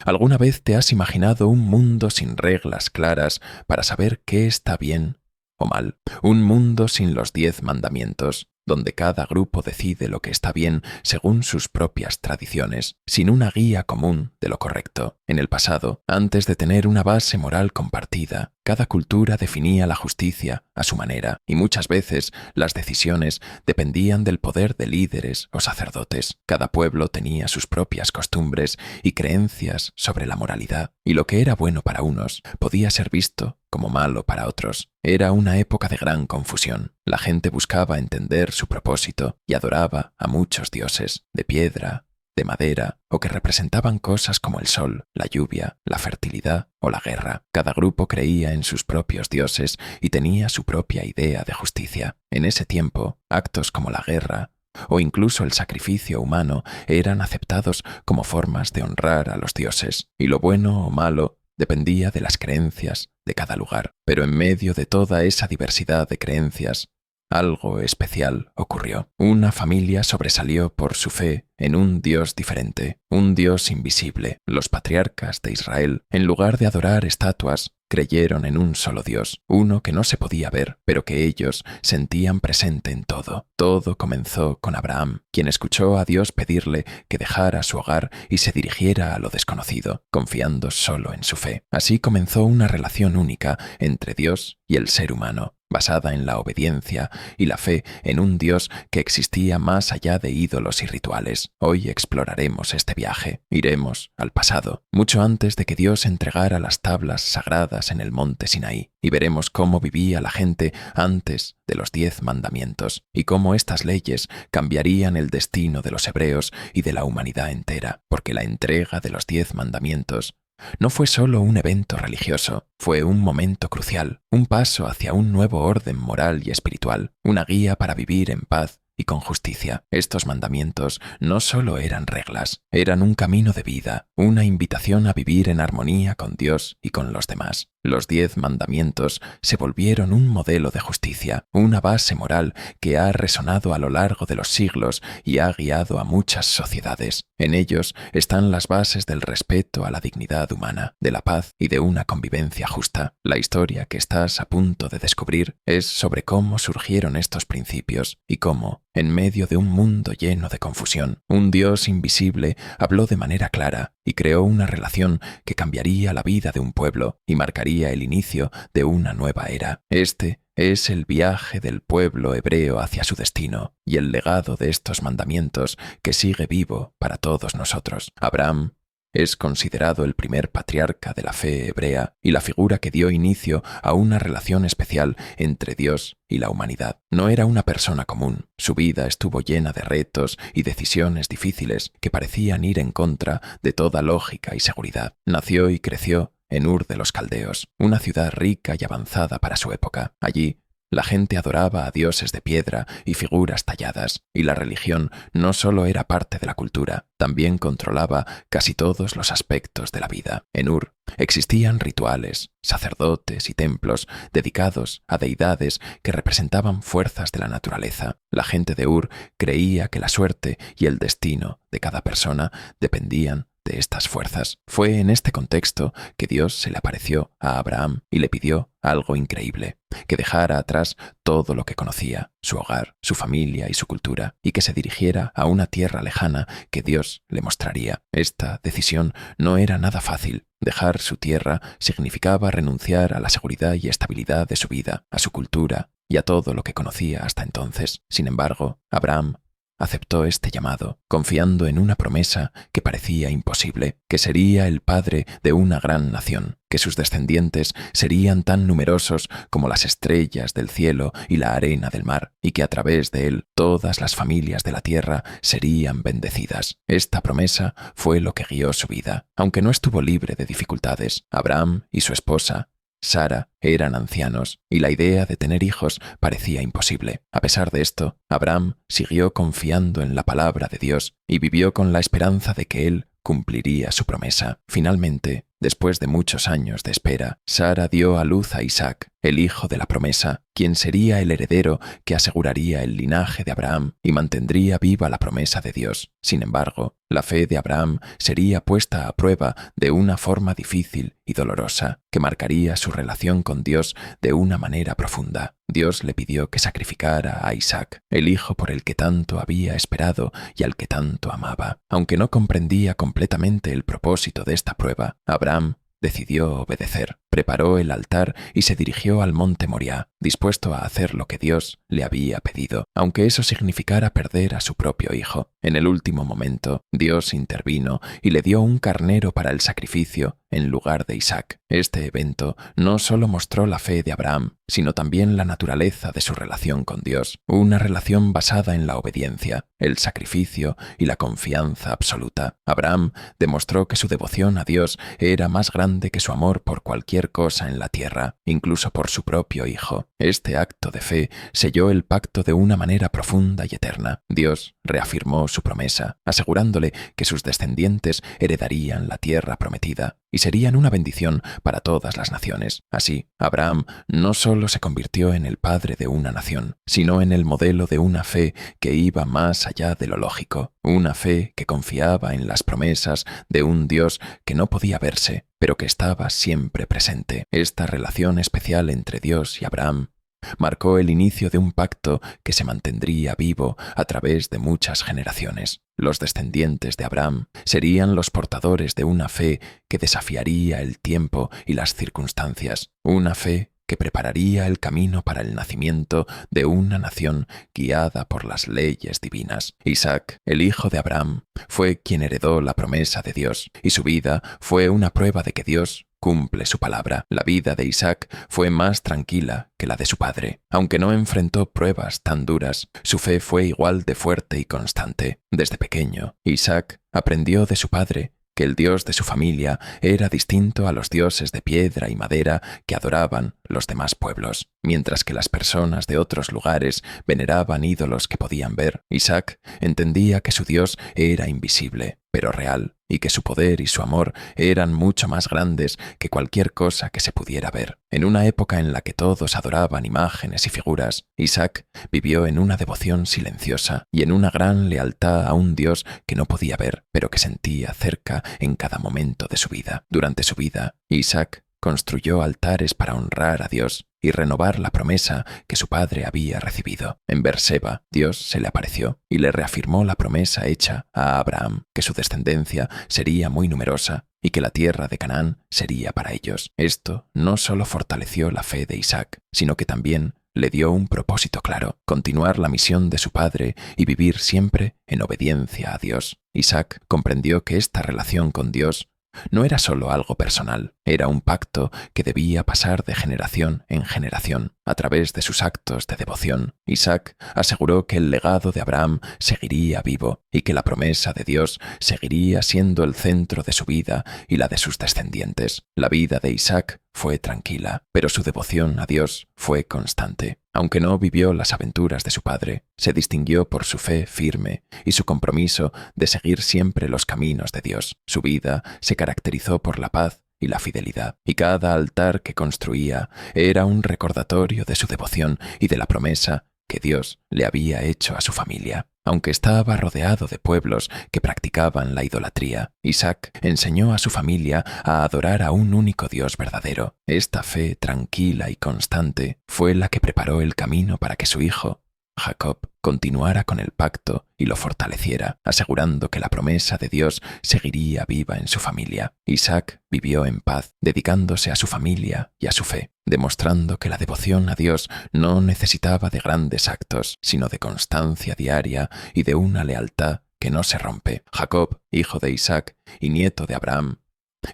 ¿Alguna vez te has imaginado un mundo sin reglas claras para saber qué está bien o mal? Un mundo sin los 10 mandamientos, donde cada grupo decide lo que está bien según sus propias tradiciones, sin una guía común de lo correcto. En el pasado, antes de tener una base moral compartida, cada cultura definía la justicia a su manera, y muchas veces las decisiones dependían del poder de líderes o sacerdotes. Cada pueblo tenía sus propias costumbres y creencias sobre la moralidad, y lo que era bueno para unos podía ser visto como malo para otros. Era una época de gran confusión. La gente buscaba entender su propósito y adoraba a muchos dioses, de piedra, de madera, o que representaban cosas como el sol, la lluvia, la fertilidad o la guerra. Cada grupo creía en sus propios dioses y tenía su propia idea de justicia. En ese tiempo, actos como la guerra o incluso el sacrificio humano eran aceptados como formas de honrar a los dioses, y lo bueno o malo dependía de las creencias de cada lugar. Pero en medio de toda esa diversidad de creencias, algo especial ocurrió. Una familia sobresalió por su fe en un Dios diferente, un Dios invisible. Los patriarcas de Israel, en lugar de adorar estatuas, creyeron en un solo Dios, uno que no se podía ver, pero que ellos sentían presente en todo. Todo comenzó con Abraham, quien escuchó a Dios pedirle que dejara su hogar y se dirigiera a lo desconocido, confiando solo en su fe. Así comenzó una relación única entre Dios y el ser humano, basada en la obediencia y la fe en un Dios que existía más allá de ídolos y rituales. Hoy exploraremos este viaje. Iremos al pasado, mucho antes de que Dios entregara las tablas sagradas en el monte Sinaí, y veremos cómo vivía la gente antes de los 10 mandamientos y cómo estas leyes cambiarían el destino de los hebreos y de la humanidad entera, porque la entrega de los 10 mandamientos no fue solo un evento religioso, fue un momento crucial, un paso hacia un nuevo orden moral y espiritual, una guía para vivir en paz y con justicia. Estos mandamientos no solo eran reglas, eran un camino de vida, una invitación a vivir en armonía con Dios y con los demás. Los 10 mandamientos se volvieron un modelo de justicia, una base moral que ha resonado a lo largo de los siglos y ha guiado a muchas sociedades. En ellos están las bases del respeto a la dignidad humana, de la paz y de una convivencia justa. La historia que estás a punto de descubrir es sobre cómo surgieron estos principios y cómo, en medio de un mundo lleno de confusión, un Dios invisible habló de manera clara y creó una relación que cambiaría la vida de un pueblo y marcaría el inicio de una nueva era. Este es el viaje del pueblo hebreo hacia su destino y el legado de estos mandamientos que sigue vivo para todos nosotros. Abraham es considerado el primer patriarca de la fe hebrea y la figura que dio inicio a una relación especial entre Dios y la humanidad. No era una persona común. Su vida estuvo llena de retos y decisiones difíciles que parecían ir en contra de toda lógica y seguridad. Nació y creció en Ur de los Caldeos, una ciudad rica y avanzada para su época. Allí, la gente adoraba a dioses de piedra y figuras talladas, y la religión no solo era parte de la cultura, también controlaba casi todos los aspectos de la vida. En Ur existían rituales, sacerdotes y templos dedicados a deidades que representaban fuerzas de la naturaleza. La gente de Ur creía que la suerte y el destino de cada persona dependían de estas fuerzas. Fue en este contexto que Dios se le apareció a Abraham y le pidió algo increíble, que dejara atrás todo lo que conocía, su hogar, su familia y su cultura, y que se dirigiera a una tierra lejana que Dios le mostraría. Esta decisión no era nada fácil. Dejar su tierra significaba renunciar a la seguridad y estabilidad de su vida, a su cultura y a todo lo que conocía hasta entonces. Sin embargo, Abraham aceptó este llamado, confiando en una promesa que parecía imposible, que sería el padre de una gran nación, que sus descendientes serían tan numerosos como las estrellas del cielo y la arena del mar, y que a través de él todas las familias de la tierra serían bendecidas. Esta promesa fue lo que guió su vida, aunque no estuvo libre de dificultades. Abraham y su esposa Sara eran ancianos y la idea de tener hijos parecía imposible. A pesar de esto, Abraham siguió confiando en la palabra de Dios y vivió con la esperanza de que él cumpliría su promesa. Finalmente, después de muchos años de espera, Sara dio a luz a Isaac, el hijo de la promesa, quien sería el heredero que aseguraría el linaje de Abraham y mantendría viva la promesa de Dios. Sin embargo, la fe de Abraham sería puesta a prueba de una forma difícil y dolorosa, que marcaría su relación con Dios de una manera profunda. Dios le pidió que sacrificara a Isaac, el hijo por el que tanto había esperado y al que tanto amaba. Aunque no comprendía completamente el propósito de esta prueba, Abraham decidió obedecer. Preparó el altar y se dirigió al monte Moriah, dispuesto a hacer lo que Dios le había pedido, aunque eso significara perder a su propio hijo. En el último momento, Dios intervino y le dio un carnero para el sacrificio en lugar de Isaac. Este evento no solo mostró la fe de Abraham, sino también la naturaleza de su relación con Dios, una relación basada en la obediencia, el sacrificio y la confianza absoluta. Abraham demostró que su devoción a Dios era más grande que su amor por cualquier cosa en la tierra, incluso por su propio hijo. Este acto de fe selló el pacto de una manera profunda y eterna. Dios reafirmó su promesa, asegurándole que sus descendientes heredarían la tierra prometida y serían una bendición para todas las naciones. Así, Abraham no solo se convirtió en el padre de una nación, sino en el modelo de una fe que iba más allá de lo lógico, una fe que confiaba en las promesas de un Dios que no podía verse, pero que estaba siempre presente. Esta relación especial entre Dios y Abraham marcó el inicio de un pacto que se mantendría vivo a través de muchas generaciones. Los descendientes de Abraham serían los portadores de una fe que desafiaría el tiempo y las circunstancias, una fe que prepararía el camino para el nacimiento de una nación guiada por las leyes divinas. Isaac, el hijo de Abraham, fue quien heredó la promesa de Dios, y su vida fue una prueba de que Dios cumple su palabra. La vida de Isaac fue más tranquila que la de su padre. Aunque no enfrentó pruebas tan duras, su fe fue igual de fuerte y constante. Desde pequeño, Isaac aprendió de su padre que el Dios de su familia era distinto a los dioses de piedra y madera que adoraban los demás pueblos. Mientras que las personas de otros lugares veneraban ídolos que podían ver, Isaac entendía que su Dios era invisible, pero real, y que su poder y su amor eran mucho más grandes que cualquier cosa que se pudiera ver. En una época en la que todos adoraban imágenes y figuras, Isaac vivió en una devoción silenciosa y en una gran lealtad a un Dios que no podía ver, pero que sentía cerca en cada momento de su vida. Durante su vida, Isaac construyó altares para honrar a Dios y renovar la promesa que su padre había recibido. En Berseba, Dios se le apareció y le reafirmó la promesa hecha a Abraham, que su descendencia sería muy numerosa y que la tierra de Canaán sería para ellos. Esto no solo fortaleció la fe de Isaac, sino que también le dio un propósito claro: continuar la misión de su padre y vivir siempre en obediencia a Dios. Isaac comprendió que esta relación con Dios no era solo algo personal, era un pacto que debía pasar de generación en generación. A través de sus actos de devoción, Isaac aseguró que el legado de Abraham seguiría vivo y que la promesa de Dios seguiría siendo el centro de su vida y la de sus descendientes. La vida de Isaac fue tranquila, pero su devoción a Dios fue constante. Aunque no vivió las aventuras de su padre, se distinguió por su fe firme y su compromiso de seguir siempre los caminos de Dios. Su vida se caracterizó por la paz y la fidelidad, y cada altar que construía era un recordatorio de su devoción y de la promesa que Dios le había hecho a su familia. Aunque estaba rodeado de pueblos que practicaban la idolatría, Isaac enseñó a su familia a adorar a un único Dios verdadero. Esta fe tranquila y constante fue la que preparó el camino para que su hijo, Jacob, continuara con el pacto y lo fortaleciera, asegurando que la promesa de Dios seguiría viva en su familia. Isaac vivió en paz, dedicándose a su familia y a su fe, demostrando que la devoción a Dios no necesitaba de grandes actos, sino de constancia diaria y de una lealtad que no se rompe. Jacob, hijo de Isaac y nieto de Abraham,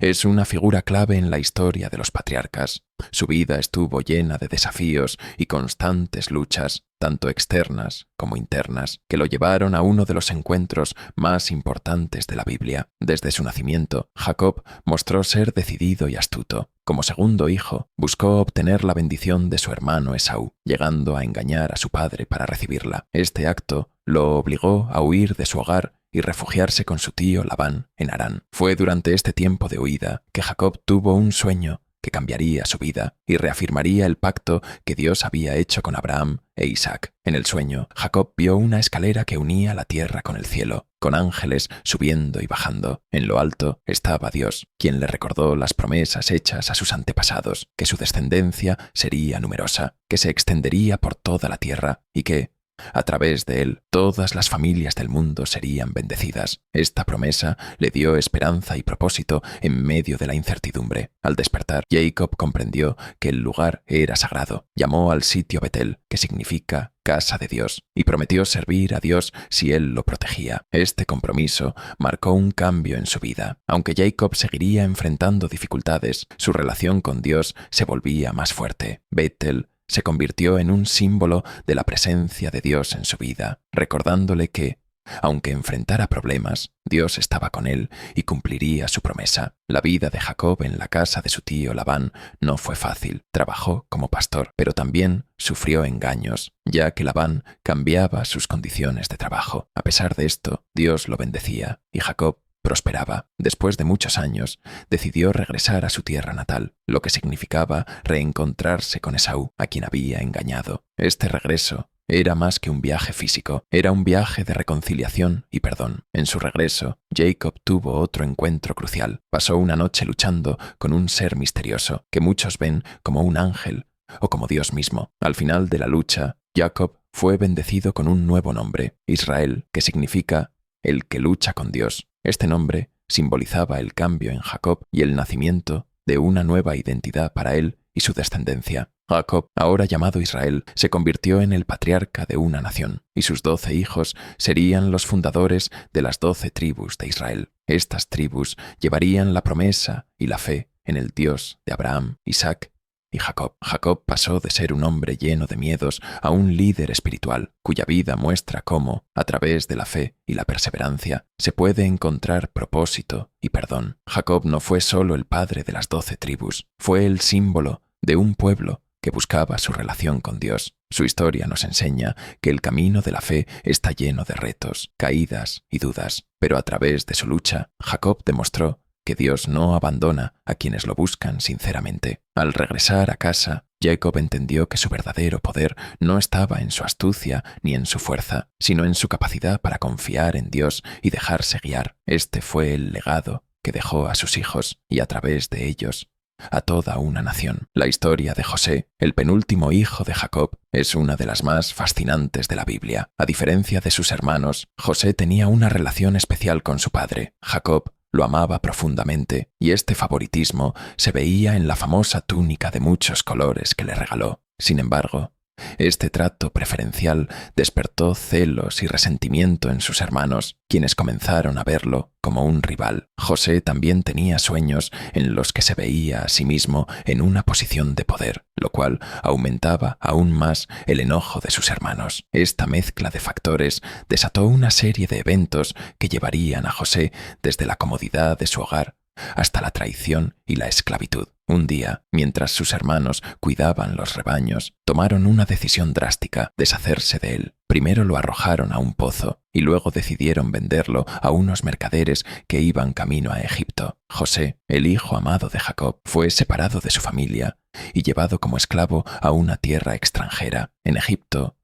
es una figura clave en la historia de los patriarcas. Su vida estuvo llena de desafíos y constantes luchas, tanto externas como internas, que lo llevaron a uno de los encuentros más importantes de la Biblia. Desde su nacimiento, Jacob mostró ser decidido y astuto. Como segundo hijo, buscó obtener la bendición de su hermano Esaú, llegando a engañar a su padre para recibirla. Este acto lo obligó a huir de su hogar y refugiarse con su tío Labán en Harán. Fue durante este tiempo de huida que Jacob tuvo un sueño que cambiaría su vida y reafirmaría el pacto que Dios había hecho con Abraham e Isaac. En el sueño, Jacob vio una escalera que unía la tierra con el cielo, con ángeles subiendo y bajando. En lo alto estaba Dios, quien le recordó las promesas hechas a sus antepasados, que su descendencia sería numerosa, que se extendería por toda la tierra y que, a través de él, todas las familias del mundo serían bendecidas. Esta promesa le dio esperanza y propósito en medio de la incertidumbre. Al despertar, Jacob comprendió que el lugar era sagrado. Llamó al sitio Betel, que significa casa de Dios, y prometió servir a Dios si él lo protegía. Este compromiso marcó un cambio en su vida. Aunque Jacob seguiría enfrentando dificultades, su relación con Dios se volvía más fuerte. Betel se convirtió en un símbolo de la presencia de Dios en su vida, recordándole que, aunque enfrentara problemas, Dios estaba con él y cumpliría su promesa. La vida de Jacob en la casa de su tío Labán no fue fácil. Trabajó como pastor, pero también sufrió engaños, ya que Labán cambiaba sus condiciones de trabajo. A pesar de esto, Dios lo bendecía y Jacob prosperaba. Después de muchos años, decidió regresar a su tierra natal, lo que significaba reencontrarse con Esaú, a quien había engañado. Este regreso era más que un viaje físico, era un viaje de reconciliación y perdón. En su regreso, Jacob tuvo otro encuentro crucial. Pasó una noche luchando con un ser misterioso, que muchos ven como un ángel o como Dios mismo. Al final de la lucha, Jacob fue bendecido con un nuevo nombre, Israel, que significa el que lucha con Dios. Este nombre simbolizaba el cambio en Jacob y el nacimiento de una nueva identidad para él y su descendencia. Jacob, ahora llamado Israel, se convirtió en el patriarca de una nación, y sus 12 hijos serían los fundadores de las 12 tribus de Israel. Estas tribus llevarían la promesa y la fe en el Dios de Abraham, Isaac y Jacob. Jacob pasó de ser un hombre lleno de miedos a un líder espiritual, cuya vida muestra cómo, a través de la fe y la perseverancia, se puede encontrar propósito y perdón. Jacob no fue solo el padre de las 12 tribus, fue el símbolo de un pueblo que buscaba su relación con Dios. Su historia nos enseña que el camino de la fe está lleno de retos, caídas y dudas, pero a través de su lucha, Jacob demostró que Dios no abandona a quienes lo buscan sinceramente. Al regresar a casa, Jacob entendió que su verdadero poder no estaba en su astucia ni en su fuerza, sino en su capacidad para confiar en Dios y dejarse guiar. Este fue el legado que dejó a sus hijos y a través de ellos a toda una nación. La historia de José, el penúltimo hijo de Jacob, es una de las más fascinantes de la Biblia. A diferencia de sus hermanos, José tenía una relación especial con su padre. Jacob lo amaba profundamente, y este favoritismo se veía en la famosa túnica de muchos colores que le regaló. Sin embargo, este trato preferencial despertó celos y resentimiento en sus hermanos, quienes comenzaron a verlo como un rival. José también tenía sueños en los que se veía a sí mismo en una posición de poder, lo cual aumentaba aún más el enojo de sus hermanos. Esta mezcla de factores desató una serie de eventos que llevarían a José desde la comodidad de su hogar hasta la traición y la esclavitud. Un día, mientras sus hermanos cuidaban los rebaños, tomaron una decisión drástica: deshacerse de él. Primero lo arrojaron a un pozo y luego decidieron venderlo a unos mercaderes que iban camino a Egipto. José, el hijo amado de Jacob, fue separado de su familia y llevado como esclavo a una tierra extranjera. En Egipto,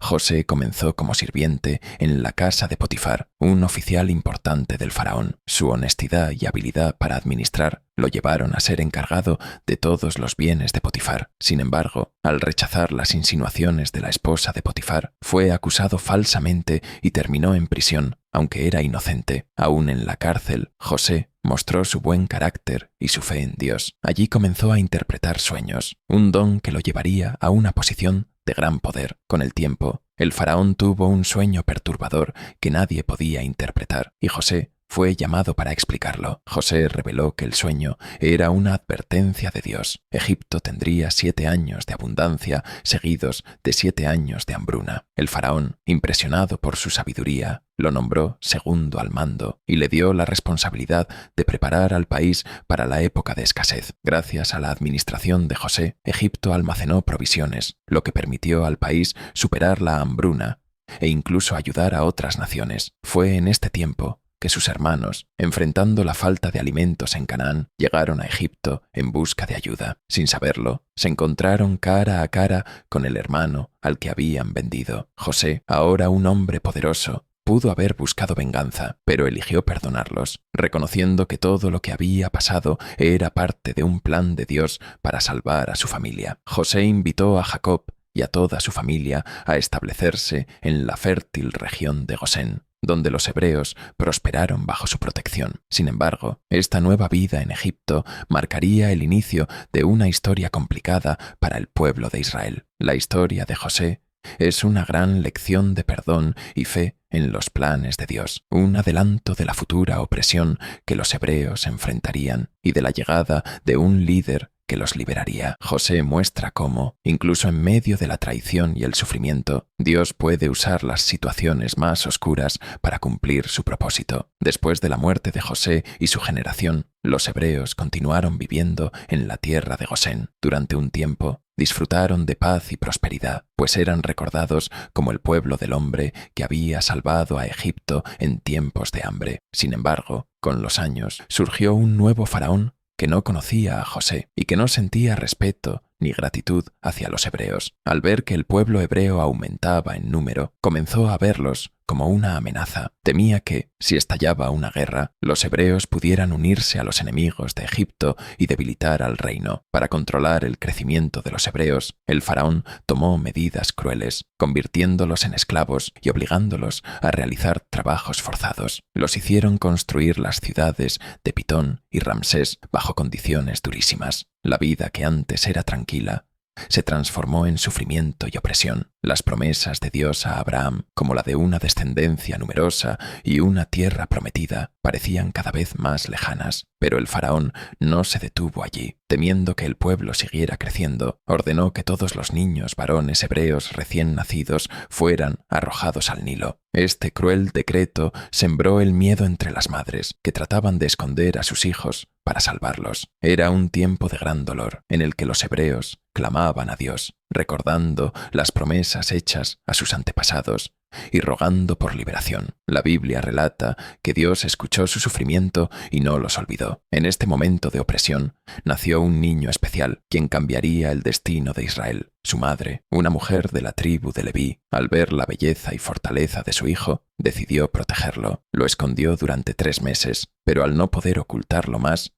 José comenzó como sirviente en la casa de Potifar, un oficial importante del faraón. Su honestidad y habilidad para administrar lo llevaron a ser encargado de todos los bienes de Potifar. Sin embargo, al rechazar las insinuaciones de la esposa de Potifar, fue acusado falsamente y terminó en prisión, aunque era inocente. Aún en la cárcel, José mostró su buen carácter y su fe en Dios. Allí comenzó a interpretar sueños, un don que lo llevaría a una posición de gran poder. Con el tiempo, el faraón tuvo un sueño perturbador que nadie podía interpretar, y José fue llamado para explicarlo. José reveló que el sueño era una advertencia de Dios. Egipto tendría 7 años de abundancia, seguidos de 7 años de hambruna. El faraón, impresionado por su sabiduría, lo nombró segundo al mando y le dio la responsabilidad de preparar al país para la época de escasez. Gracias a la administración de José, Egipto almacenó provisiones, lo que permitió al país superar la hambruna e incluso ayudar a otras naciones. Fue en este tiempo que sus hermanos, enfrentando la falta de alimentos en Canaán, llegaron a Egipto en busca de ayuda. Sin saberlo, se encontraron cara a cara con el hermano al que habían vendido. José, ahora un hombre poderoso, pudo haber buscado venganza, pero eligió perdonarlos, reconociendo que todo lo que había pasado era parte de un plan de Dios para salvar a su familia. José invitó a Jacob y a toda su familia a establecerse en la fértil región de Gosén, donde los hebreos prosperaron bajo su protección. Sin embargo, esta nueva vida en Egipto marcaría el inicio de una historia complicada para el pueblo de Israel. La historia de José es una gran lección de perdón y fe en los planes de Dios, un adelanto de la futura opresión que los hebreos enfrentarían y de la llegada de un líder que los liberaría. José muestra cómo, incluso en medio de la traición y el sufrimiento, Dios puede usar las situaciones más oscuras para cumplir su propósito. Después de la muerte de José y su generación, los hebreos continuaron viviendo en la tierra de Gosén. Durante un tiempo, disfrutaron de paz y prosperidad, pues eran recordados como el pueblo del hombre que había salvado a Egipto en tiempos de hambre. Sin embargo, con los años, surgió un nuevo faraón que no conocía a José y que no sentía respeto ni gratitud hacia los hebreos. Al ver que el pueblo hebreo aumentaba en número, comenzó a verlos como una amenaza. Temía que, si estallaba una guerra, los hebreos pudieran unirse a los enemigos de Egipto y debilitar al reino. Para controlar el crecimiento de los hebreos, el faraón tomó medidas crueles, convirtiéndolos en esclavos y obligándolos a realizar trabajos forzados. Los hicieron construir las ciudades de Pitón y Ramsés bajo condiciones durísimas. La vida que antes era tranquila se transformó en sufrimiento y opresión. Las promesas de Dios a Abraham, como la de una descendencia numerosa y una tierra prometida, parecían cada vez más lejanas. Pero el faraón no se detuvo allí. Temiendo que el pueblo siguiera creciendo, ordenó que todos los niños varones hebreos recién nacidos fueran arrojados al Nilo. Este cruel decreto sembró el miedo entre las madres, que trataban de esconder a sus hijos para salvarlos. Era un tiempo de gran dolor, en el que los hebreos clamaban a Dios, recordando las promesas hechas a sus antepasados y rogando por liberación. La Biblia relata que Dios escuchó su sufrimiento y no los olvidó. En este momento de opresión, nació un niño especial, quien cambiaría el destino de Israel. Su madre, una mujer de la tribu de Leví, al ver la belleza y fortaleza de su hijo, decidió protegerlo. Lo escondió durante 3 meses, pero al no poder ocultarlo más,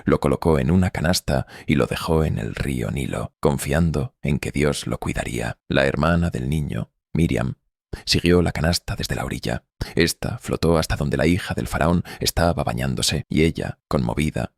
lo colocó en una canasta y lo dejó en el río Nilo, confiando en que Dios lo cuidaría. La hermana del niño, Miriam, siguió la canasta desde la orilla. Esta flotó hasta donde la hija del faraón estaba bañándose y ella, conmovida,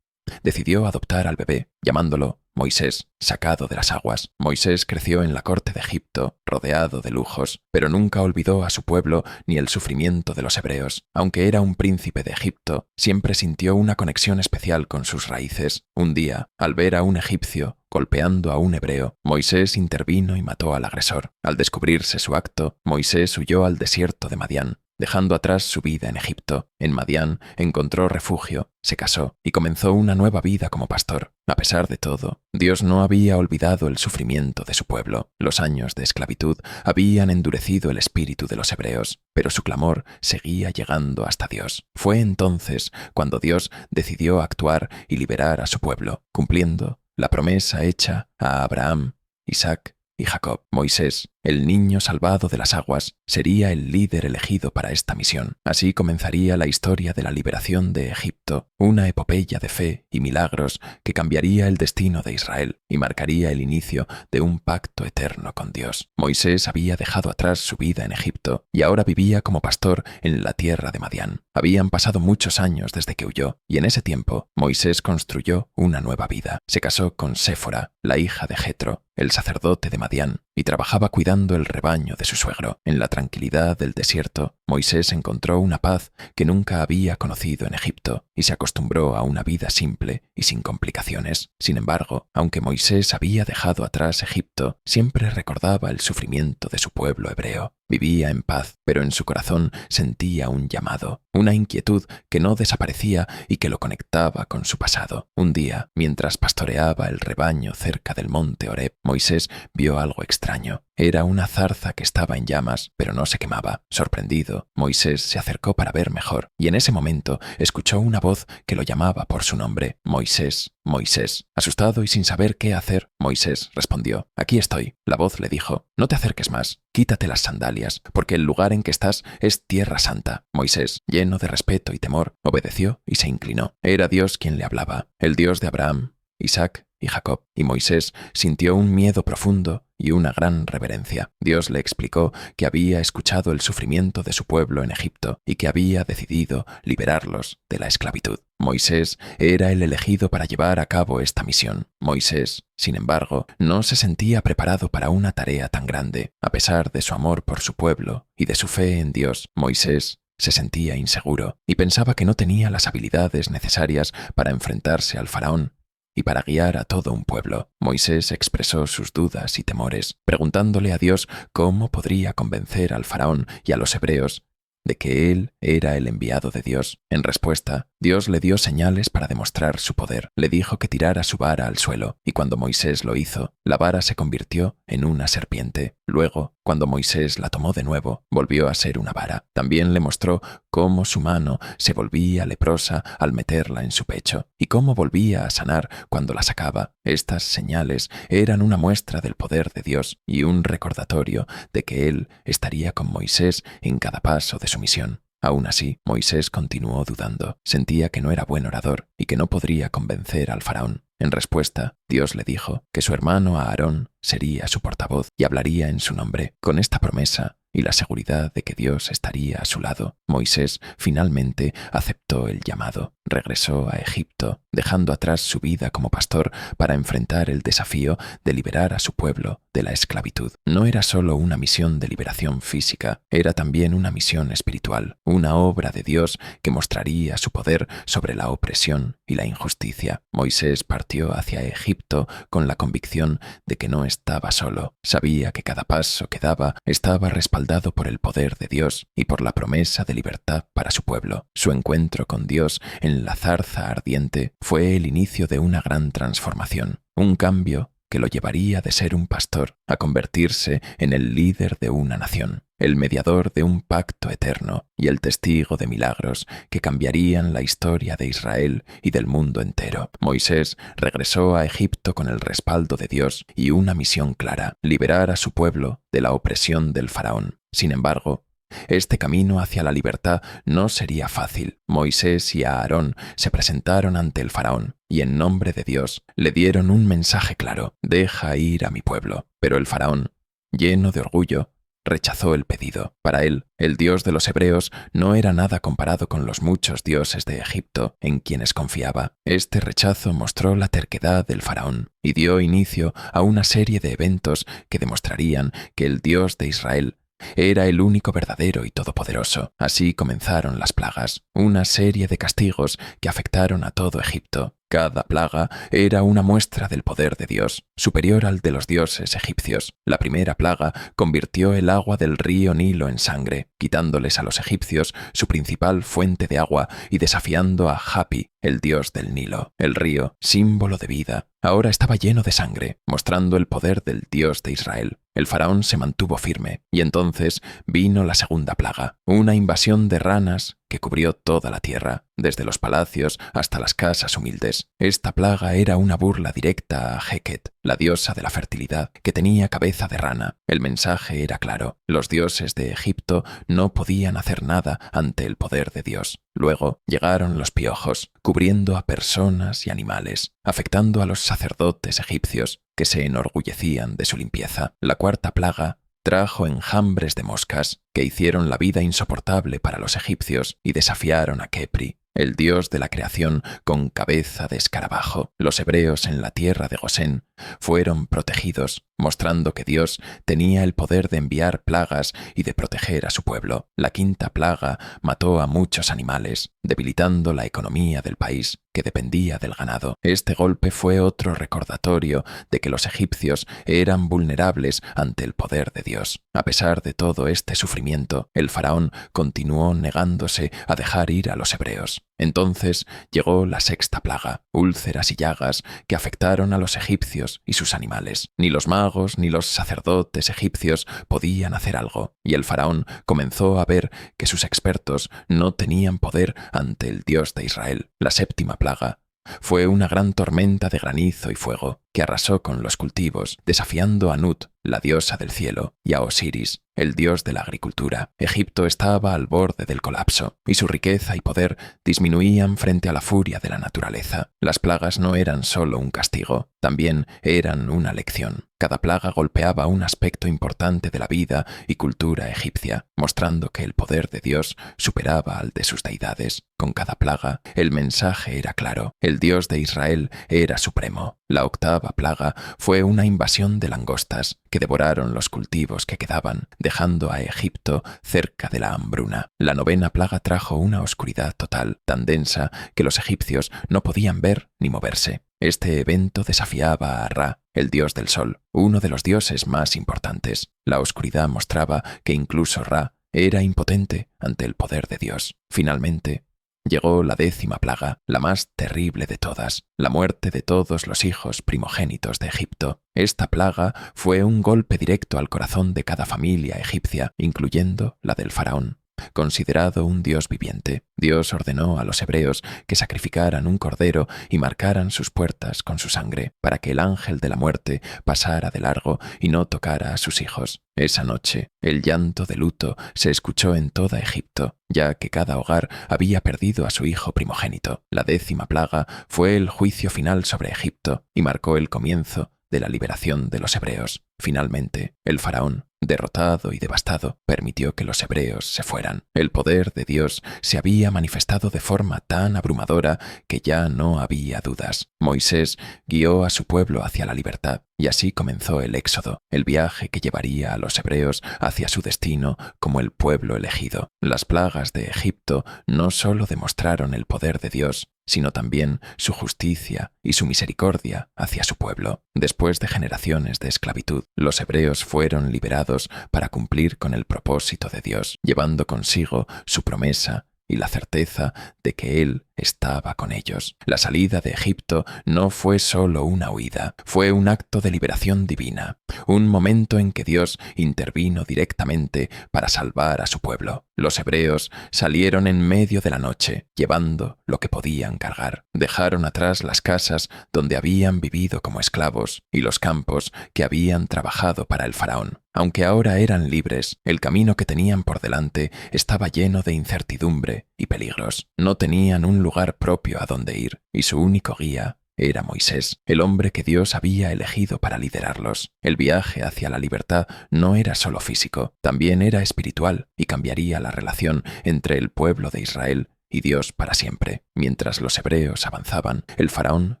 decidió adoptar al bebé, llamándolo Moisés, sacado de las aguas. Moisés creció en la corte de Egipto, rodeado de lujos, pero nunca olvidó a su pueblo ni el sufrimiento de los hebreos. Aunque era un príncipe de Egipto, siempre sintió una conexión especial con sus raíces. Un día, al ver a un egipcio golpeando a un hebreo, Moisés intervino y mató al agresor. Al descubrirse su acto, Moisés huyó al desierto de Madián, dejando atrás su vida en Egipto. En Madián encontró refugio, se casó y comenzó una nueva vida como pastor. A pesar de todo, Dios no había olvidado el sufrimiento de su pueblo. Los años de esclavitud habían endurecido el espíritu de los hebreos, pero su clamor seguía llegando hasta Dios. Fue entonces cuando Dios decidió actuar y liberar a su pueblo, cumpliendo la promesa hecha a Abraham, Isaac y Jacob. Moisés, el niño salvado de las aguas, sería el líder elegido para esta misión. Así comenzaría la historia de la liberación de Egipto, una epopeya de fe y milagros que cambiaría el destino de Israel y marcaría el inicio de un pacto eterno con Dios. Moisés había dejado atrás su vida en Egipto y ahora vivía como pastor en la tierra de Madián. Habían pasado muchos años desde que huyó y en ese tiempo Moisés construyó una nueva vida. Se casó con Séfora, la hija de Jetro, el sacerdote de Madián, y trabajaba cuidando el rebaño de su suegro. En la tranquilidad del desierto, Moisés encontró una paz que nunca había conocido en Egipto y se acostumbró a una vida simple y sin complicaciones. Sin embargo, aunque Moisés había dejado atrás Egipto, siempre recordaba el sufrimiento de su pueblo hebreo. Vivía en paz, pero en su corazón sentía un llamado, una inquietud que no desaparecía y que lo conectaba con su pasado. Un día, mientras pastoreaba el rebaño cerca del monte Horeb, Moisés vio algo extraño. Era una zarza que estaba en llamas, pero no se quemaba. Sorprendido, oído. Moisés se acercó para ver mejor, y en ese momento escuchó una voz que lo llamaba por su nombre. Moisés, Moisés. Asustado y sin saber qué hacer, Moisés respondió: «Aquí estoy». La voz le dijo: «No te acerques más, quítate las sandalias, porque el lugar en que estás es tierra santa». Moisés, lleno de respeto y temor, obedeció y se inclinó. Era Dios quien le hablaba, el Dios de Abraham, Isaac y Jacob, y Moisés sintió un miedo profundo y una gran reverencia. Dios le explicó que había escuchado el sufrimiento de su pueblo en Egipto y que había decidido liberarlos de la esclavitud. Moisés era el elegido para llevar a cabo esta misión. Moisés, sin embargo, no se sentía preparado para una tarea tan grande. A pesar de su amor por su pueblo y de su fe en Dios, Moisés se sentía inseguro y pensaba que no tenía las habilidades necesarias para enfrentarse al faraón y para guiar a todo un pueblo. Moisés expresó sus dudas y temores, preguntándole a Dios cómo podría convencer al faraón y a los hebreos de que él era el enviado de Dios. En respuesta, Dios le dio señales para demostrar su poder. Le dijo que tirara su vara al suelo, y cuando Moisés lo hizo, la vara se convirtió en una serpiente. Luego, cuando Moisés la tomó de nuevo, volvió a ser una vara. También le mostró cómo su mano se volvía leprosa al meterla en su pecho, y cómo volvía a sanar cuando la sacaba. Estas señales eran una muestra del poder de Dios y un recordatorio de que Él estaría con Moisés en cada paso de su misión. Aún así, Moisés continuó dudando. Sentía que no era buen orador y que no podría convencer al faraón. En respuesta, Dios le dijo que su hermano Aarón sería su portavoz y hablaría en su nombre. Con esta promesa y la seguridad de que Dios estaría a su lado, Moisés finalmente aceptó el llamado. Regresó a Egipto, dejando atrás su vida como pastor para enfrentar el desafío de liberar a su pueblo de la esclavitud. No era solo una misión de liberación física, era también una misión espiritual, una obra de Dios que mostraría su poder sobre la opresión y la injusticia. Moisés partió hacia Egipto con la convicción de que no estaba solo. Sabía que cada paso que daba estaba respaldado por el poder de Dios y por la promesa de libertad para su pueblo. Su encuentro con Dios en la zarza ardiente fue el inicio de una gran transformación, un cambio que lo llevaría de ser un pastor a convertirse en el líder de una nación, el mediador de un pacto eterno y el testigo de milagros que cambiarían la historia de Israel y del mundo entero. Moisés regresó a Egipto con el respaldo de Dios y una misión clara: liberar a su pueblo de la opresión del faraón. Sin embargo, este camino hacia la libertad no sería fácil. Moisés y Aarón se presentaron ante el faraón y en nombre de Dios le dieron un mensaje claro: deja ir a mi pueblo. Pero el faraón, lleno de orgullo, rechazó el pedido. Para él, el Dios de los hebreos no era nada comparado con los muchos dioses de Egipto en quienes confiaba. Este rechazo mostró la terquedad del faraón y dio inicio a una serie de eventos que demostrarían que el Dios de Israel era el único verdadero y todopoderoso. Así comenzaron las plagas, una serie de castigos que afectaron a todo Egipto. Cada plaga era una muestra del poder de Dios, superior al de los dioses egipcios. La primera plaga convirtió el agua del río Nilo en sangre, quitándoles a los egipcios su principal fuente de agua y desafiando a Hapi, el dios del Nilo. El río, símbolo de vida, ahora estaba lleno de sangre, mostrando el poder del Dios de Israel. El faraón se mantuvo firme, y entonces vino la segunda plaga, una invasión de ranas que cubrió toda la tierra, desde los palacios hasta las casas humildes. Esta plaga era una burla directa a Heket, la diosa de la fertilidad, que tenía cabeza de rana. El mensaje era claro: los dioses de Egipto no podían hacer nada ante el poder de Dios. Luego llegaron los piojos, cubriendo a personas y animales, afectando a los sacerdotes egipcios, que se enorgullecían de su limpieza. La cuarta plaga trajo enjambres de moscas que hicieron la vida insoportable para los egipcios y desafiaron a Khepri, el dios de la creación con cabeza de escarabajo. Los hebreos en la tierra de Gosén fueron protegidos, mostrando que Dios tenía el poder de enviar plagas y de proteger a su pueblo. La quinta plaga mató a muchos animales, debilitando la economía del país, que dependía del ganado. Este golpe fue otro recordatorio de que los egipcios eran vulnerables ante el poder de Dios. A pesar de todo este sufrimiento, el faraón continuó negándose a dejar ir a los hebreos. Entonces llegó la sexta plaga, úlceras y llagas que afectaron a los egipcios y sus animales. Ni los magos magos ni los sacerdotes egipcios podían hacer algo, y el faraón comenzó a ver que sus expertos no tenían poder ante el Dios de Israel. La séptima plaga fue una gran tormenta de granizo y fuego que arrasó con los cultivos, desafiando a Nut, la diosa del cielo, y a Osiris, el dios de la agricultura. Egipto estaba al borde del colapso, y su riqueza y poder disminuían frente a la furia de la naturaleza. Las plagas no eran solo un castigo, también eran una lección. Cada plaga golpeaba un aspecto importante de la vida y cultura egipcia, mostrando que el poder de Dios superaba al de sus deidades. Con cada plaga, el mensaje era claro: el Dios de Israel era supremo. La octava plaga fue una invasión de langostas que devoraron los cultivos que quedaban, dejando a Egipto cerca de la hambruna. La novena plaga trajo una oscuridad total, tan densa que los egipcios no podían ver ni moverse. Este evento desafiaba a Ra, el dios del sol, uno de los dioses más importantes. La oscuridad mostraba que incluso Ra era impotente ante el poder de Dios. Finalmente, llegó la décima plaga, la más terrible de todas, la muerte de todos los hijos primogénitos de Egipto. Esta plaga fue un golpe directo al corazón de cada familia egipcia, incluyendo la del faraón. Considerado un dios viviente, Dios ordenó a los hebreos que sacrificaran un cordero y marcaran sus puertas con su sangre, para que el ángel de la muerte pasara de largo y no tocara a sus hijos. Esa noche, el llanto de luto se escuchó en toda Egipto, ya que cada hogar había perdido a su hijo primogénito. La décima plaga fue el juicio final sobre Egipto y marcó el comienzo de la liberación de los hebreos. Finalmente, el faraón, derrotado y devastado, permitió que los hebreos se fueran. El poder de Dios se había manifestado de forma tan abrumadora que ya no había dudas. Moisés guió a su pueblo hacia la libertad, y así comenzó el éxodo, el viaje que llevaría a los hebreos hacia su destino como el pueblo elegido. Las plagas de Egipto no solo demostraron el poder de Dios, sino también su justicia y su misericordia hacia su pueblo. Después de generaciones de esclavitud, los hebreos fueron liberados para cumplir con el propósito de Dios, llevando consigo su promesa y la certeza de que Él estaba con ellos. La salida de Egipto no fue solo una huida, fue un acto de liberación divina, un momento en que Dios intervino directamente para salvar a su pueblo. Los hebreos salieron en medio de la noche, llevando lo que podían cargar. Dejaron atrás las casas donde habían vivido como esclavos y los campos que habían trabajado para el faraón. Aunque ahora eran libres, el camino que tenían por delante estaba lleno de incertidumbre y peligros. No tenían un lugar propio a donde ir, y su único guía era Moisés, el hombre que Dios había elegido para liderarlos. El viaje hacia la libertad no era solo físico, también era espiritual y cambiaría la relación entre el pueblo de Israel y Dios para siempre. Mientras los hebreos avanzaban, el faraón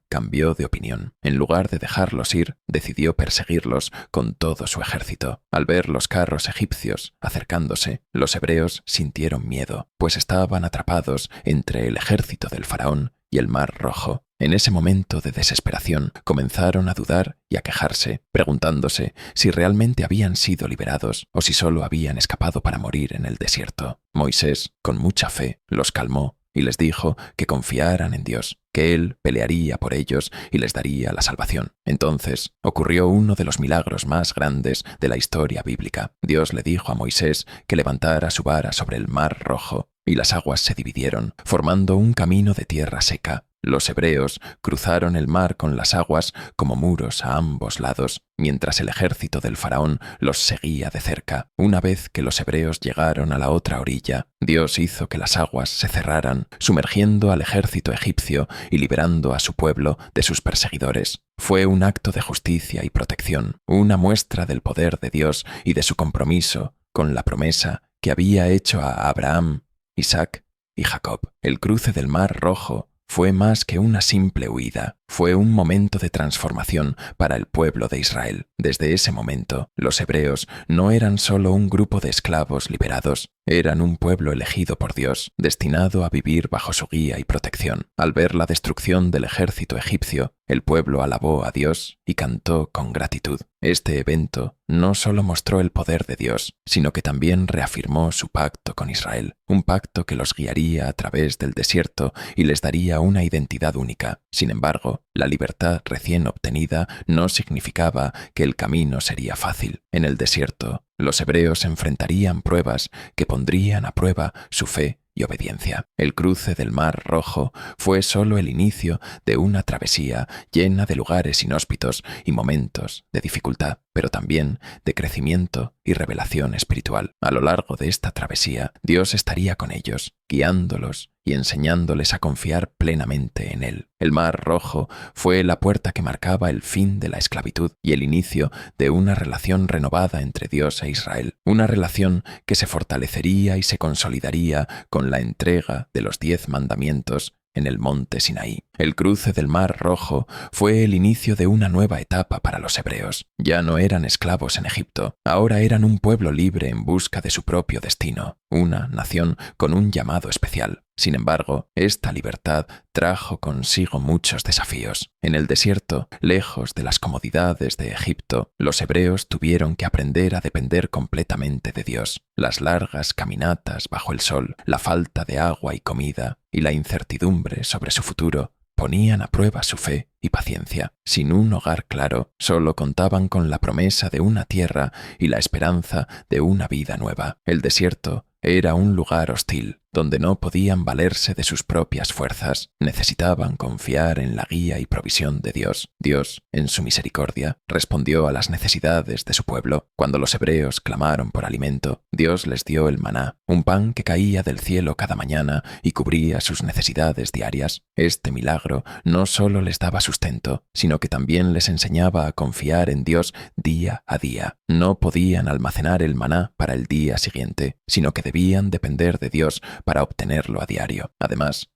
cambió de opinión. En lugar de dejarlos ir, decidió perseguirlos con todo su ejército. Al ver los carros egipcios acercándose, los hebreos sintieron miedo, pues estaban atrapados entre el ejército del faraón y el Mar Rojo. En ese momento de desesperación, comenzaron a dudar y a quejarse, preguntándose si realmente habían sido liberados o si solo habían escapado para morir en el desierto. Moisés, con mucha fe, los calmó y les dijo que confiaran en Dios, que Él pelearía por ellos y les daría la salvación. Entonces ocurrió uno de los milagros más grandes de la historia bíblica. Dios le dijo a Moisés que levantara su vara sobre el Mar Rojo, y las aguas se dividieron, formando un camino de tierra seca. Los hebreos cruzaron el mar con las aguas como muros a ambos lados, mientras el ejército del faraón los seguía de cerca. Una vez que los hebreos llegaron a la otra orilla, Dios hizo que las aguas se cerraran, sumergiendo al ejército egipcio y liberando a su pueblo de sus perseguidores. Fue un acto de justicia y protección, una muestra del poder de Dios y de su compromiso con la promesa que había hecho a Abraham, Isaac y Jacob. El cruce del Mar Rojo fue más que una simple huida, fue un momento de transformación para el pueblo de Israel. Desde ese momento, los hebreos no eran solo un grupo de esclavos liberados, eran un pueblo elegido por Dios, destinado a vivir bajo su guía y protección. Al ver la destrucción del ejército egipcio, el pueblo alabó a Dios y cantó con gratitud. Este evento no solo mostró el poder de Dios, sino que también reafirmó su pacto con Israel, un pacto que los guiaría a través del desierto y les daría una identidad única. Sin embargo, embargo, la libertad recién obtenida no significaba que el camino sería fácil. En el desierto, los hebreos enfrentarían pruebas que pondrían a prueba su fe y obediencia. El cruce del Mar Rojo fue solo el inicio de una travesía llena de lugares inhóspitos y momentos de dificultad, pero también de crecimiento y revelación espiritual. A lo largo de esta travesía, Dios estaría con ellos, guiándolos y enseñándoles a confiar plenamente en Él. El Mar Rojo fue la puerta que marcaba el fin de la esclavitud y el inicio de una relación renovada entre Dios e Israel, una relación que se fortalecería y se consolidaría con la entrega de los 10 mandamientos en el monte Sinaí. El cruce del Mar Rojo fue el inicio de una nueva etapa para los hebreos. Ya no eran esclavos en Egipto, ahora eran un pueblo libre en busca de su propio destino, una nación con un llamado especial. Sin embargo, esta libertad trajo consigo muchos desafíos. En el desierto, lejos de las comodidades de Egipto, los hebreos tuvieron que aprender a depender completamente de Dios. Las largas caminatas bajo el sol, la falta de agua y comida, y la incertidumbre sobre su futuro ponían a prueba su fe y paciencia. Sin un hogar claro, solo contaban con la promesa de una tierra y la esperanza de una vida nueva. El desierto era un lugar hostil, donde no podían valerse de sus propias fuerzas. Necesitaban confiar en la guía y provisión de Dios. Dios, en su misericordia, respondió a las necesidades de su pueblo. Cuando los hebreos clamaron por alimento, Dios les dio el maná, un pan que caía del cielo cada mañana y cubría sus necesidades diarias. Este milagro no solo les daba sustento, sino que también les enseñaba a confiar en Dios día a día. No podían almacenar el maná para el día siguiente, sino que debían depender de Dios para obtenerlo a diario. Además,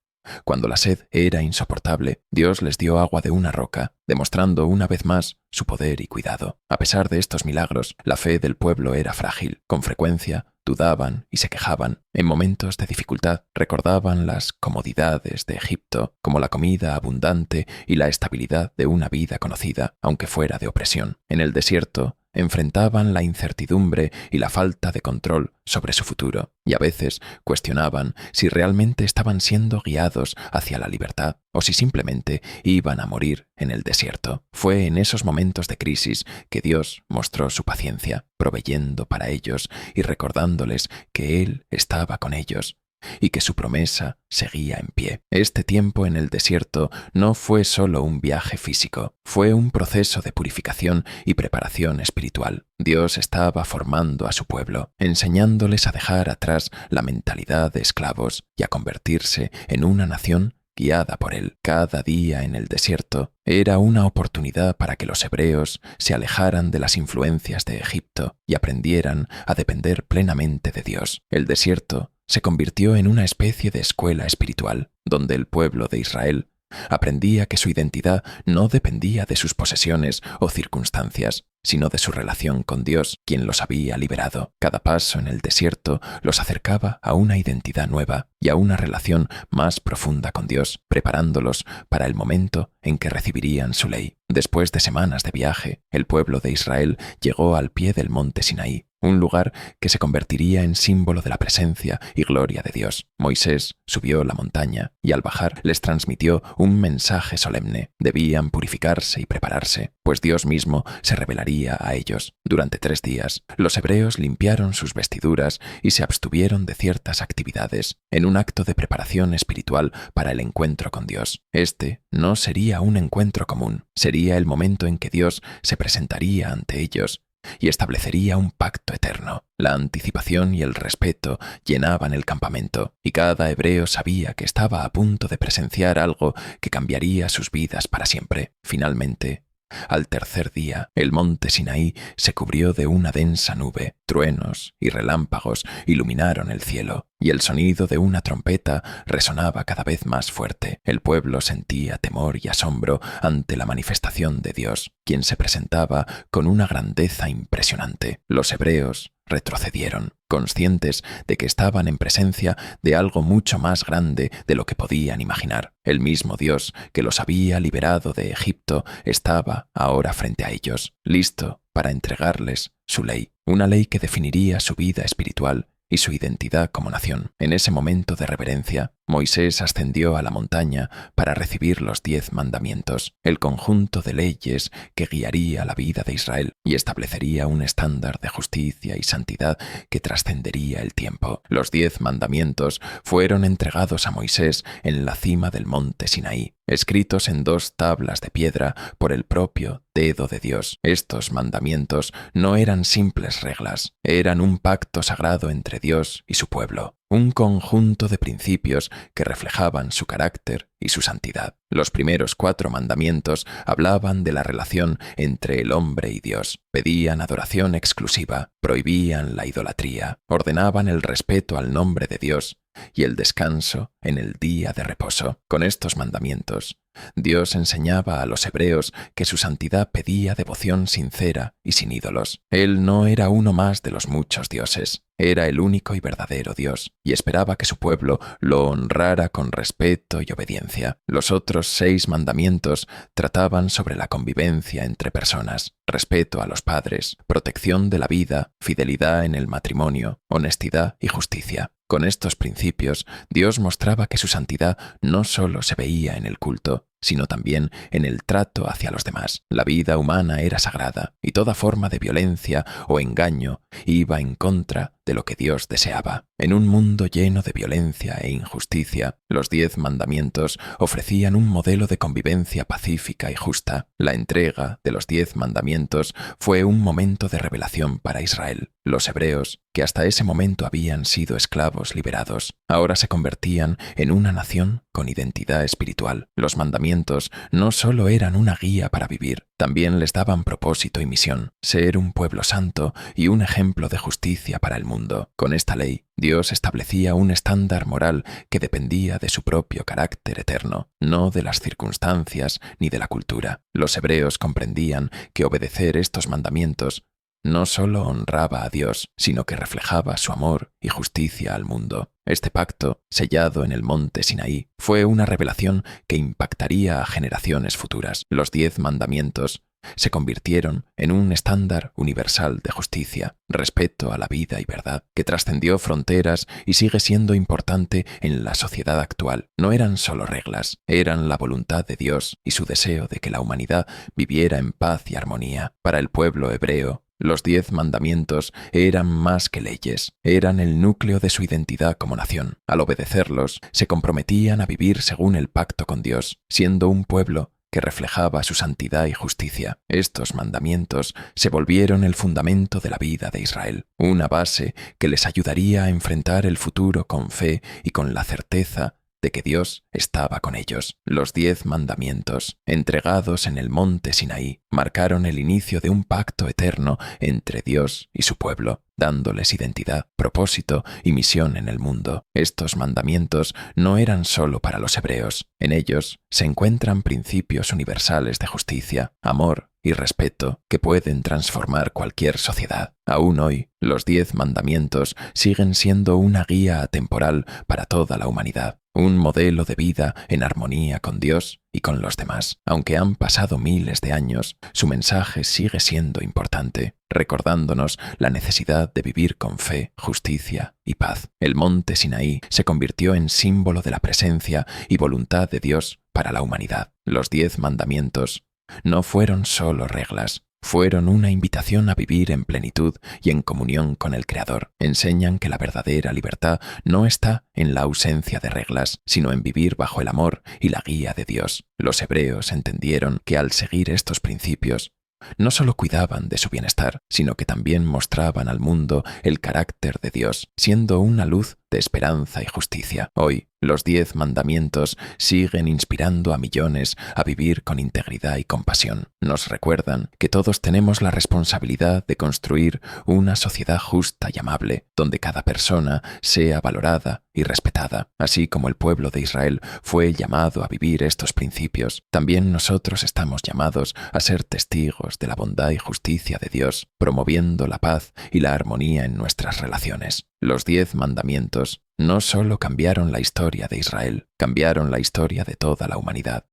cuando la sed era insoportable, Dios les dio agua de una roca, demostrando una vez más su poder y cuidado. A pesar de estos milagros, la fe del pueblo era frágil. Con frecuencia, dudaban y se quejaban. En momentos de dificultad, recordaban las comodidades de Egipto, como la comida abundante y la estabilidad de una vida conocida, aunque fuera de opresión. En el desierto, enfrentaban la incertidumbre y la falta de control sobre su futuro, y a veces cuestionaban si realmente estaban siendo guiados hacia la libertad o si simplemente iban a morir en el desierto. Fue en esos momentos de crisis que Dios mostró su paciencia, proveyendo para ellos y recordándoles que Él estaba con ellos y que su promesa seguía en pie. Este tiempo en el desierto no fue solo un viaje físico, fue un proceso de purificación y preparación espiritual. Dios estaba formando a su pueblo, enseñándoles a dejar atrás la mentalidad de esclavos y a convertirse en una nación guiada por Él. Cada día en el desierto era una oportunidad para que los hebreos se alejaran de las influencias de Egipto y aprendieran a depender plenamente de Dios. El desierto se convirtió en una especie de escuela espiritual, donde el pueblo de Israel aprendía que su identidad no dependía de sus posesiones o circunstancias, sino de su relación con Dios, quien los había liberado. Cada paso en el desierto los acercaba a una identidad nueva y a una relación más profunda con Dios, preparándolos para el momento en que recibirían su ley. Después de semanas de viaje, el pueblo de Israel llegó al pie del monte Sinaí, un lugar que se convertiría en símbolo de la presencia y gloria de Dios. Moisés subió la montaña y al bajar les transmitió un mensaje solemne. Debían purificarse y prepararse, pues Dios mismo se revelaría a ellos. Durante 3 días, los hebreos limpiaron sus vestiduras y se abstuvieron de ciertas actividades, en un acto de preparación espiritual para el encuentro con Dios. Este no sería un encuentro común, sería el momento en que Dios se presentaría ante ellos y establecería un pacto eterno. La anticipación y el respeto llenaban el campamento, y cada hebreo sabía que estaba a punto de presenciar algo que cambiaría sus vidas para siempre. Finalmente, al tercer día, el monte Sinaí se cubrió de una densa nube. Truenos y relámpagos iluminaron el cielo, y el sonido de una trompeta resonaba cada vez más fuerte. El pueblo sentía temor y asombro ante la manifestación de Dios, quien se presentaba con una grandeza impresionante. Los hebreos retrocedieron, conscientes de que estaban en presencia de algo mucho más grande de lo que podían imaginar. El mismo Dios que los había liberado de Egipto estaba ahora frente a ellos, listo para entregarles su ley, una ley que definiría su vida espiritual y su identidad como nación. En ese momento de reverencia, Moisés ascendió a la montaña para recibir los 10 mandamientos, el conjunto de leyes que guiaría la vida de Israel y establecería un estándar de justicia y santidad que trascendería el tiempo. Los 10 mandamientos fueron entregados a Moisés en la cima del monte Sinaí, escritos en 2 tablas de piedra por el propio dedo de Dios. Estos mandamientos no eran simples reglas, eran un pacto sagrado entre Dios y su pueblo, un conjunto de principios que reflejaban su carácter y su santidad. Los primeros 4 mandamientos hablaban de la relación entre el hombre y Dios, pedían adoración exclusiva, prohibían la idolatría, ordenaban el respeto al nombre de Dios y el descanso en el día de reposo. Con estos mandamientos, Dios enseñaba a los hebreos que su santidad pedía devoción sincera y sin ídolos. Él no era uno más de los muchos dioses, era el único y verdadero Dios, y esperaba que su pueblo lo honrara con respeto y obediencia. Los otros 6 mandamientos trataban sobre la convivencia entre personas, respeto a los padres, protección de la vida, fidelidad en el matrimonio, honestidad y justicia. Con estos principios, Dios mostraba que su santidad no solo se veía en el culto, sino también en el trato hacia los demás. La vida humana era sagrada, y toda forma de violencia o engaño iba en contra de lo que Dios deseaba. En un mundo lleno de violencia e injusticia, los 10 mandamientos ofrecían un modelo de convivencia pacífica y justa. La entrega de los 10 mandamientos fue un momento de revelación para Israel. Los hebreos, que hasta ese momento habían sido esclavos liberados, ahora se convertían en una nación con identidad espiritual. Los mandamientos no solo eran una guía para vivir, también les daban propósito y misión, ser un pueblo santo y un ejemplo de justicia para el mundo. Con esta ley, Dios establecía un estándar moral que dependía de su propio carácter eterno, no de las circunstancias ni de la cultura. Los hebreos comprendían que obedecer estos mandamientos no solo honraba a Dios, sino que reflejaba su amor y justicia al mundo. Este pacto, sellado en el monte Sinaí, fue una revelación que impactaría a generaciones futuras. Los 10 mandamientos se convirtieron en un estándar universal de justicia, respeto a la vida y verdad, que trascendió fronteras y sigue siendo importante en la sociedad actual. No eran solo reglas, eran la voluntad de Dios y su deseo de que la humanidad viviera en paz y armonía. Para el pueblo hebreo, los 10 mandamientos eran más que leyes, eran el núcleo de su identidad como nación. Al obedecerlos, se comprometían a vivir según el pacto con Dios, siendo un pueblo que reflejaba su santidad y justicia. Estos mandamientos se volvieron el fundamento de la vida de Israel, una base que les ayudaría a enfrentar el futuro con fe y con la certeza de que Dios estaba con ellos. Los 10 mandamientos, entregados en el monte Sinaí, marcaron el inicio de un pacto eterno entre Dios y su pueblo, dándoles identidad, propósito y misión en el mundo. Estos mandamientos no eran solo para los hebreos. En ellos se encuentran principios universales de justicia, amor y respeto que pueden transformar cualquier sociedad. Aún hoy, los 10 mandamientos siguen siendo una guía atemporal para toda la humanidad, un modelo de vida en armonía con Dios y con los demás. Aunque han pasado miles de años, su mensaje sigue siendo importante, recordándonos la necesidad de vivir con fe, justicia y paz. El monte Sinaí se convirtió en símbolo de la presencia y voluntad de Dios para la humanidad. Los 10 mandamientos no fueron solo reglas, fueron una invitación a vivir en plenitud y en comunión con el Creador. Enseñan que la verdadera libertad no está en la ausencia de reglas, sino en vivir bajo el amor y la guía de Dios. Los hebreos entendieron que al seguir estos principios, no solo cuidaban de su bienestar, sino que también mostraban al mundo el carácter de Dios, siendo una luz de esperanza y justicia. Hoy, los 10 mandamientos siguen inspirando a millones a vivir con integridad y compasión. Nos recuerdan que todos tenemos la responsabilidad de construir una sociedad justa y amable, donde cada persona sea valorada y respetada. Así como el pueblo de Israel fue llamado a vivir estos principios, también nosotros estamos llamados a ser testigos de la bondad y justicia de Dios, promoviendo la paz y la armonía en nuestras relaciones. Los 10 mandamientos no solo cambiaron la historia de Israel, cambiaron la historia de toda la humanidad.